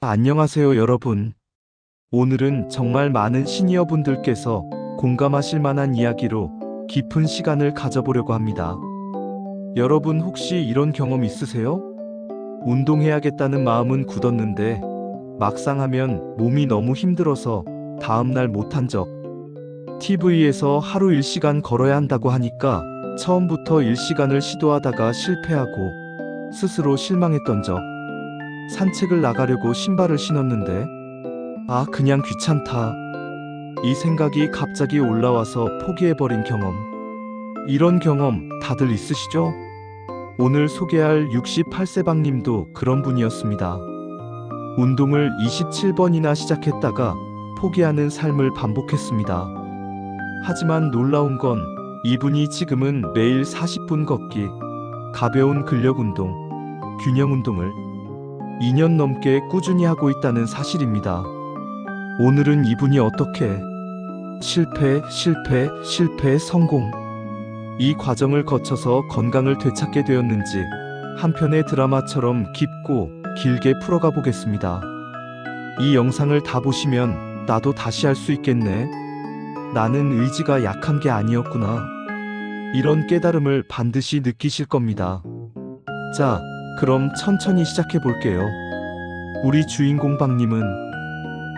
안녕하세요, 여러분. 오늘은 정말 많은 시니어분들께서 공감하실 만한 이야기로 깊은 시간을 가져보려고 합니다. 여러분 혹시 이런 경험 있으세요? 운동해야겠다는 마음은 굳었는데 막상 하면 몸이 너무 힘들어서 다음날 못한 적. TV에서 하루 1시간 걸어야 한다고 하니까 처음부터 1시간을 시도하다가 실패하고 스스로 실망했던 적. 산책을 나가려고 신발을 신었는데 그냥 귀찮다. 이 생각이 갑자기 올라와서 포기해버린 경험. 이런 경험 다들 있으시죠? 오늘 소개할 68세방님도 그런 분이었습니다. 운동을 27번이나 시작했다가 포기하는 삶을 반복했습니다. 하지만 놀라운 건 이분이 지금은 매일 40분 걷기, 가벼운 근력 운동, 균형 운동을 2년 넘게 꾸준히 하고 있다는 사실입니다. 오늘은 이분이 어떻게 실패, 성공, 이 과정을 거쳐서 건강을 되찾게 되었는지 한 편의 드라마처럼 깊고 길게 풀어가 보겠습니다. 이 영상을 다 보시면 나도 다시 할 수 있겠네. 나는 의지가 약한 게 아니었구나. 이런 깨달음을 반드시 느끼실 겁니다. 자, 그럼 천천히 시작해 볼게요. 우리 주인공 박님은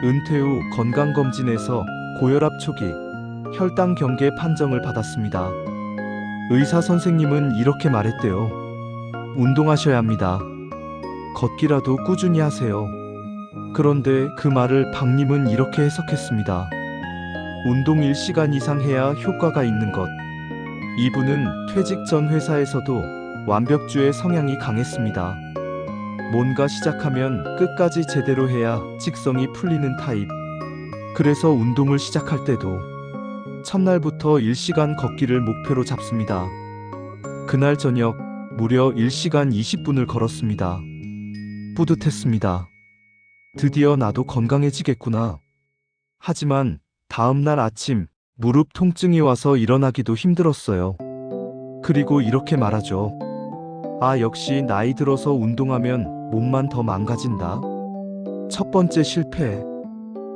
은퇴 후 건강검진에서 고혈압 초기, 혈당 경계 판정을 받았습니다. 의사 선생님은 이렇게 말했대요. 운동하셔야 합니다. 걷기라도 꾸준히 하세요. 그런데 그 말을 박님은 이렇게 해석했습니다. 운동 1시간 이상 해야 효과가 있는 것. 이분은 퇴직 전 회사에서도 완벽주의 성향이 강했습니다. 뭔가 시작하면 끝까지 제대로 해야 직성이 풀리는 타입. 그래서 운동을 시작할 때도 첫날부터 1시간 걷기를 목표로 잡습니다. 그날 저녁 무려 1시간 20분을 걸었습니다. 뿌듯했습니다. 드디어 나도 건강해지겠구나. 하지만 다음날 아침 무릎 통증이 와서 일어나기도 힘들었어요. 그리고 이렇게 말하죠. 역시 나이 들어서 운동하면 몸만 더 망가진다. 첫 번째 실패.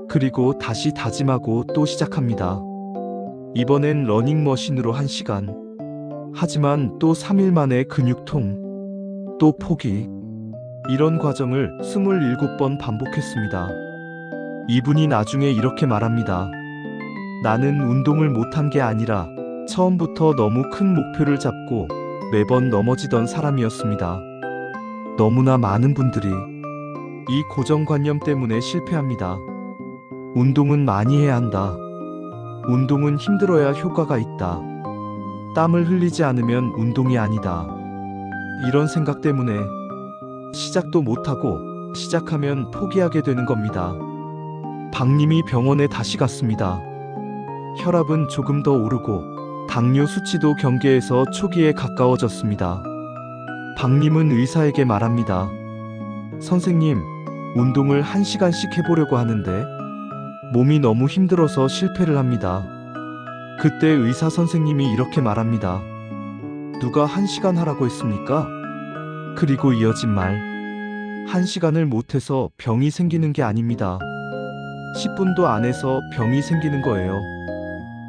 그리고 다시 다짐하고 또 시작합니다. 이번엔 러닝머신으로 1시간. 하지만 또 3일 만에 근육통. 또 포기. 이런 과정을 27번 반복했습니다. 이분이 나중에 이렇게 말합니다. 나는 운동을 못한 게 아니라 처음부터 너무 큰 목표를 잡고 매번 넘어지던 사람이었습니다. 너무나 많은 분들이 이 고정관념 때문에 실패합니다. 운동은 많이 해야 한다. 운동은 힘들어야 효과가 있다. 땀을 흘리지 않으면 운동이 아니다. 이런 생각 때문에 시작도 못하고 시작하면 포기하게 되는 겁니다. 박님이 병원에 다시 갔습니다. 혈압은 조금 더 오르고 당뇨 수치도 경계에서 초기에 가까워졌습니다. 박님은 의사에게 말합니다. 선생님, 운동을 1시간씩 해보려고 하는데 몸이 너무 힘들어서 실패를 합니다. 그때 의사 선생님이 이렇게 말합니다. 누가 1시간 하라고 했습니까? 그리고 이어진 말. 1시간을 못해서 병이 생기는 게 아닙니다. 10분도 안 해서 병이 생기는 거예요.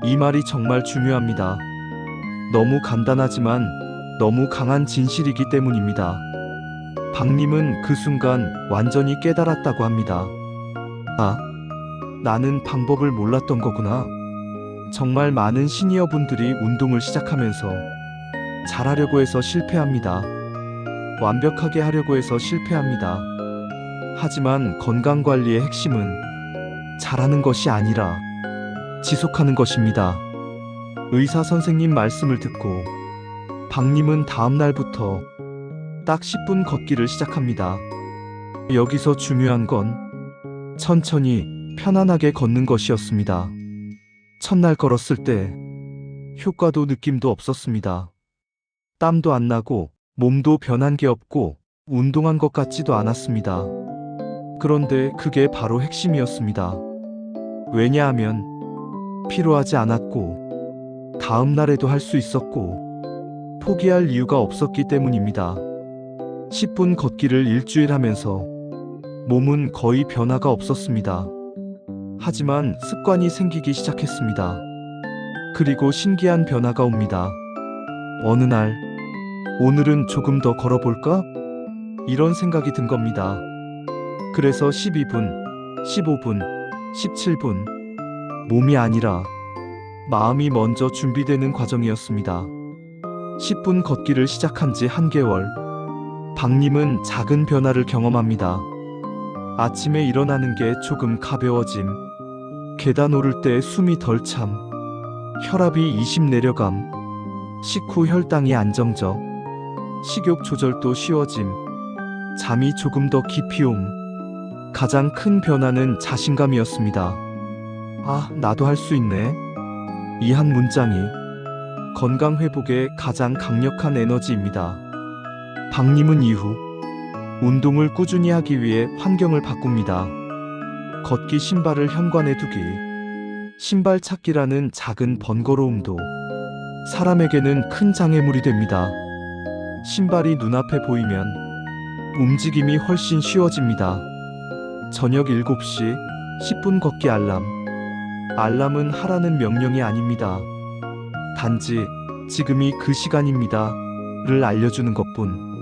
이 말이 정말 중요합니다. 너무 간단하지만 너무 강한 진실이기 때문입니다. 박님은 그 순간 완전히 깨달았다고 합니다. 나는 방법을 몰랐던 거구나. 정말 많은 시니어분들이 운동을 시작하면서 잘하려고 해서 실패합니다. 완벽하게 하려고 해서 실패합니다. 하지만 건강관리의 핵심은 잘하는 것이 아니라 지속하는 것입니다. 의사 선생님 말씀을 듣고 박님은 다음 날부터 딱 10분 걷기를 시작합니다. 여기서 중요한 건 천천히 편안하게 걷는 것이었습니다. 첫날 걸었을 때 효과도 느낌도 없었습니다. 땀도 안 나고 몸도 변한 게 없고 운동한 것 같지도 않았습니다. 그런데 그게 바로 핵심이었습니다. 왜냐하면 피로하지 않았고 다음 날에도 할 수 있었고 포기할 이유가 없었기 때문입니다. 10분 걷기를 일주일 하면서 몸은 거의 변화가 없었습니다. 하지만 습관이 생기기 시작했습니다. 그리고 신기한 변화가 옵니다. 어느 날, 오늘은 조금 더 걸어볼까? 이런 생각이 든 겁니다. 그래서 12분, 15분, 17분, 몸이 아니라 마음이 먼저 준비되는 과정이었습니다. 10분 걷기를 시작한 지 한개월, 박님은 작은 변화를 경험합니다. 아침에 일어나는 게 조금 가벼워짐, 계단 오를 때 숨이 덜 참, 혈압이 20 내려감, 식후 혈당이 안정적, 식욕 조절도 쉬워짐, 잠이 조금 더 깊이 옴. 가장 큰 변화는 자신감이었습니다. 아, 나도 할 수 있네. 이 한 문장이 건강 회복의 가장 강력한 에너지입니다. 박님은 이후 운동을 꾸준히 하기 위해 환경을 바꿉니다. 걷기 신발을 현관에 두기, 신발 찾기라는 작은 번거로움도 사람에게는 큰 장애물이 됩니다. 신발이 눈앞에 보이면 움직임이 훨씬 쉬워집니다. 저녁 7시 10분 걷기 알람. 알람은 하라는 명령이 아닙니다. 단지 지금이 그 시간입니다.를 알려주는 것뿐.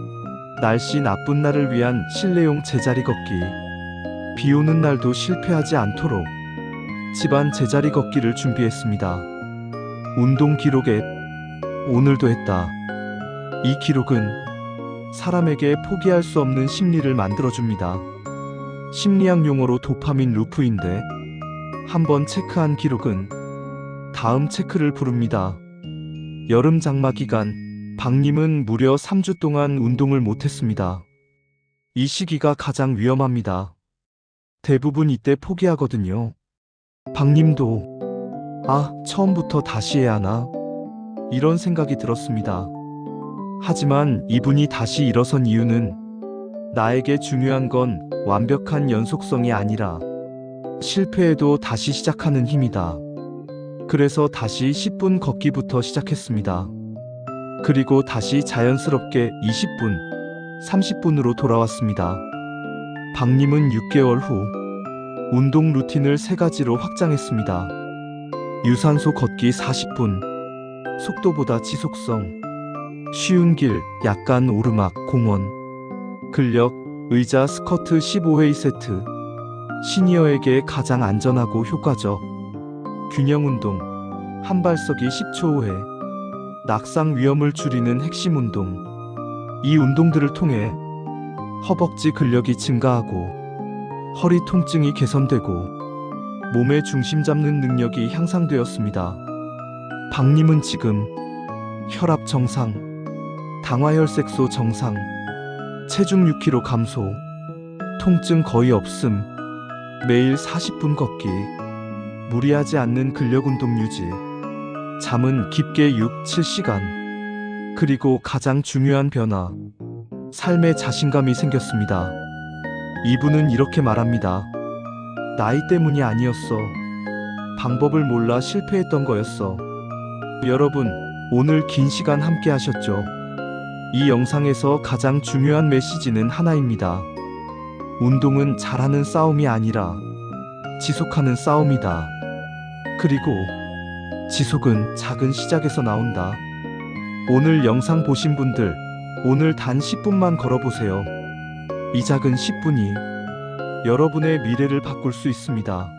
날씨 나쁜 날을 위한 실내용 제자리 걷기. 비 오는 날도 실패하지 않도록 집안 제자리 걷기를 준비했습니다. 운동 기록 앱. 오늘도 했다. 이 기록은 사람에게 포기할 수 없는 심리를 만들어줍니다. 심리학 용어로 도파민 루프인데, 한번 체크한 기록은 다음 체크를 부릅니다. 여름 장마 기간, 박님은 무려 3주 동안 운동을 못했습니다. 이 시기가 가장 위험합니다. 대부분 이때 포기하거든요. 박님도 처음부터 다시 해야 하나? 이런 생각이 들었습니다. 하지만 이분이 다시 일어선 이유는 나에게 중요한 건 완벽한 연속성이 아니라 실패해도 다시 시작하는 힘이다. 그래서 다시 10분 걷기부터 시작했습니다. 그리고 다시 자연스럽게 20분, 30분으로 돌아왔습니다. 박님은 6개월 후 운동 루틴을 3가지로 확장했습니다. 유산소 걷기 40분, 속도보다 지속성, 쉬운 길, 약간 오르막, 공원, 근력, 의자 스쿼트 15회 2세트, 시니어에게 가장 안전하고 효과적, 균형 운동, 한발서기 10초 5회, 낙상 위험을 줄이는 핵심 운동. 이 운동들을 통해 허벅지 근력이 증가하고 허리 통증이 개선되고 몸의 중심 잡는 능력이 향상되었습니다. 박님은 지금 혈압 정상, 당화혈색소 정상, 체중 6kg 감소, 통증 거의 없음, 매일 40분 걷기, 무리하지 않는 근력 운동 유지, 잠은 깊게 6-7시간, 그리고 가장 중요한 변화, 삶에 자신감이 생겼습니다. 이분은 이렇게 말합니다. 나이 때문이 아니었어. 방법을 몰라 실패했던 거였어. 여러분, 오늘 긴 시간 함께 하셨죠? 이 영상에서 가장 중요한 메시지는 하나입니다. 운동은 잘하는 싸움이 아니라 지속하는 싸움이다. 그리고 지속은 작은 시작에서 나온다. 오늘 영상 보신 분들, 오늘 단 10분만 걸어보세요. 이 작은 10분이 여러분의 미래를 바꿀 수 있습니다.